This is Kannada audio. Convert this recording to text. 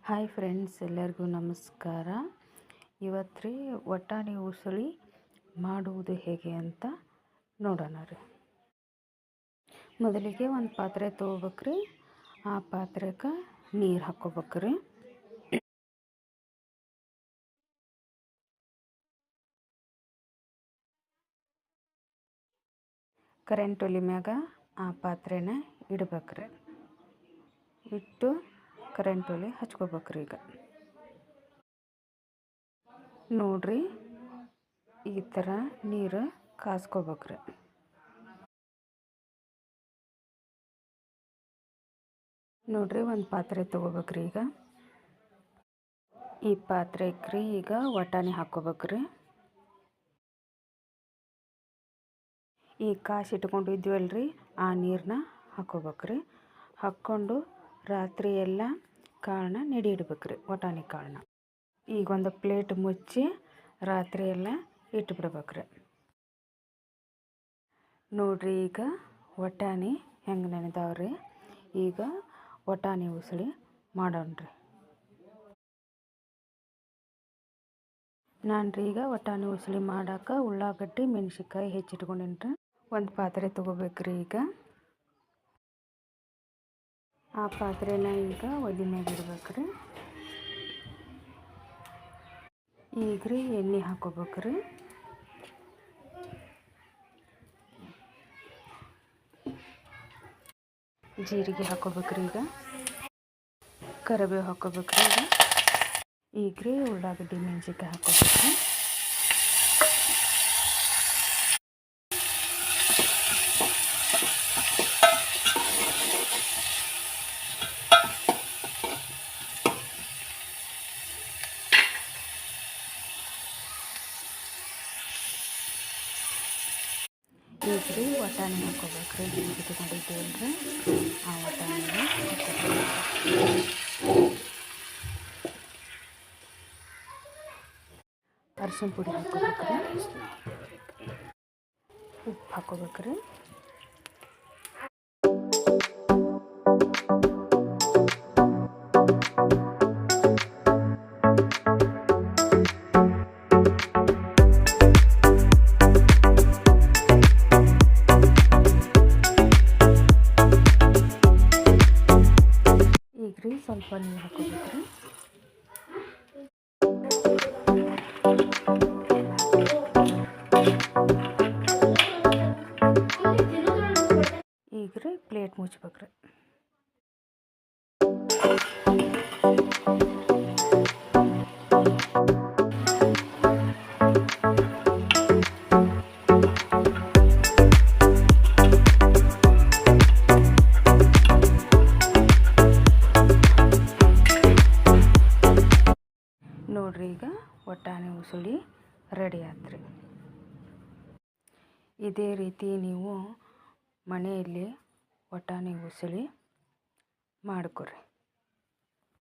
ಹಾಯ್ ಫ್ರೆಂಡ್ಸ್, ಎಲ್ಲರಿಗೂ ನಮಸ್ಕಾರ. ಇವತ್ತು ರೀ ವಟಾಣಿ ಉಸುಳಿ ಮಾಡುವುದು ಹೇಗೆ ಅಂತ ನೋಡೋಣ ರೀ. ಮೊದಲಿಗೆ ಒಂದು ಪಾತ್ರೆ ತೊಗೋಬೇಕ್ರಿ. ಆ ಪಾತ್ರೆಗೆ ನೀರು ಹಾಕ್ಕೋಬೇಕ್ರಿ. ಕರೆಂಟ್ ಒಲೆ ಮ್ಯಾಗ ಆ ಪಾತ್ರೆನ ಇಡ್ಬೇಕ್ರಿ. ಇಟ್ಟು ಕರೆಂಟ್ ಒಲೆ ಹಚ್ಕೋಬೇಕ್ರಿ. ಈಗ ನೋಡ್ರಿ, ಈ ಥರ ನೀರು ಕಾಸ್ಕೋಬೇಕ್ರಿ. ನೋಡ್ರಿ, ಒಂದು ಪಾತ್ರೆ ತೊಗೋಬೇಕ್ರಿ. ಈಗ ಈ ಪಾತ್ರೆಗೆ ಈಗ ವಟಾಣಿ ಹಾಕ್ಕೋಬೇಕ್ರಿ. ಈ ಕಾಸಿ ಇಟ್ಕೊಂಡಿದ್ವಲ್ರಿ, ಆ ನೀರನ್ನ ಹಾಕ್ಕೋಬೇಕ್ರಿ. ಹಾಕ್ಕೊಂಡು ರಾತ್ರಿ ಎಲ್ಲ ಕಾಳನ್ನ ನೆಡಿ ಇಡ್ಬೇಕ್ರಿ, ವಟಾಣಿ ಕಾಳನ್ನ. ಈಗ ಒಂದು ಪ್ಲೇಟ್ ಮುಚ್ಚಿ ರಾತ್ರಿ ಎಲ್ಲ ಇಟ್ಬಿಡ್ಬೇಕ್ರಿ. ನೋಡ್ರಿ, ಈಗ ವಟಾಣಿ ಹೆಂಗೆ ನೆನೆದಾವ್ರಿ. ಈಗ ವಟಾಣಿ ಉಸುಳಿ ಮಾಡೋಣ್ರಿ. ನಾನು ರೀ ಈಗ ವಟಾಣಿ ಉಸುಳಿ ಮಾಡೋಕೆ ಉಳ್ಳಾಗಡ್ಡಿ ಮೆಣಸಿನ್ಕಾಯಿ ಹೆಚ್ಚಿಟ್ಕೊಂಡೇನ್ರಿ. ಒಂದು ಪಾತ್ರೆ ತೊಗೋಬೇಕ್ರಿ. ಈಗ ಆ ಪಾತ್ರೆನ ಈಗ ಒಲೆ ಮ್ಯಾಗ ಇಡ್ಬೇಕ್ರಿ. ಈಗ ರೀ ಎಣ್ಣೆ ಹಾಕ್ಕೋಬೇಕ್ರಿ. ಜೀರಿಗೆ ಹಾಕ್ಕೋಬೇಕ್ರಿ. ಈಗ ಕರಿಬೇವು ಹಾಕ್ಕೋಬೇಕ್ರಿ. ಈಗ ರೀ ಉಳ್ಳಾಗಡ್ಡಿ ಮೆಣಸಿನ್ಕಾಯಿ ಹಾಕ್ಕೋಬೇಕ್ರಿ. ಈಗ ರೀ ವಟಾಣಿ ಹಾಕ್ಕೋಬೇಕ್ರಿ. ಈಗ ಇಟ್ಕೊಂಡಿದ್ದೇವಲ್ರಿ, ಆ ವಟಾಣಿನ ಹಾಕ್ಕೋಬೇಕ್ರಿ. ಅರಿಶಿನ ಪುಡಿ ಹಾಕ್ಕೋಬೇಕ್ರಿ. ಉಪ್ಪು ಹಾಕ್ಕೋಬೇಕ್ರಿ. ಈಗ ರೀ ಸ್ವಲ್ಪ ನೀರು ಹಾಕ್ಕೋಬೇಕ್ರಿ. ಈಗ ರೀ ಪ್ಲೇಟ್ ಮುಚ್ಬೇಕ್ರಿ. ನೋಡ್ರಿ, ಈಗ ವಟಾಣಿ ಉಸುಳಿ ರೆಡಿ ಆತ್ರಿ. ಇದೇ ರೀತಿ ನೀವು ಮನೆಯಲ್ಲಿ ವಟಾಣಿ ಉಸುಳಿ ಮಾಡ್ಕೊರಿ.